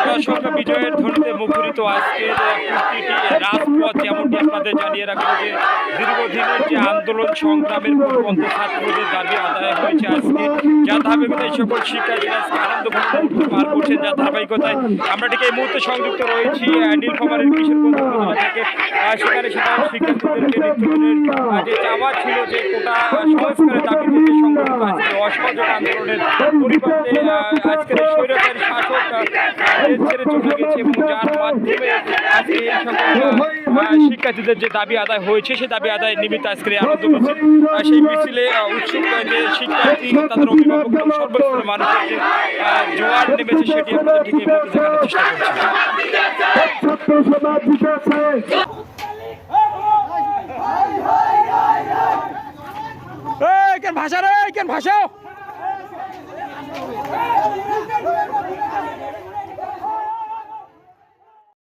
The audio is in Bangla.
দর্শক বিজয়ের ধরতে মুখরিত আজকের প্রতিটি রাজপথ, যেমনটি আপনাদের জানিয়ে রাখবো যে দীর্ঘদিনের যে আন্দোলন সংগ্রামের পরপন্থ ছাত্রদের দাবি আদায় হয়েছে আজকে, যার ধারাবাহিকতায় সকল শিক্ষার্থীরা আজকে আনন্দ পার করছেন। যার ধারাবাহিকতায় আমরা ঠিক এই মুহূর্তে সংযুক্ত রয়েছি নীলফামারীর কিশোরগঞ্জ উপজেলা থেকে। সেখানে সাধারণ শিক্ষার্থীদেরকে নিত্যদিনের যে চাওয়া ছিল যে কোটা সংস্কারের দাবিতে যে সংগঠিত আজকে অসহযোগ আন্দোলনের পরিবর্তে আজকের এই স্বৈরাচারী শাসক ছেড়ে চলে গেছে এবং যার মাধ্যমে আজকে এই সকল শিক্ষার্থীদের যে দাবি আদায় হয়েছে সেই দাবি আদায় নিমিত্তে আজকের আনন্দ মিছিল, সেই মিছিলে উৎসুক যে শিক্ষার্থী তাদের অভিভাবক এবং সর্বস্তরের মানুষের যে জোয়ার নেমেছে সেটি আপনাদের ঠিক এই মুহূর্তে দেখানোর চেষ্টা করছি। ভাষা রে কেন ভাষা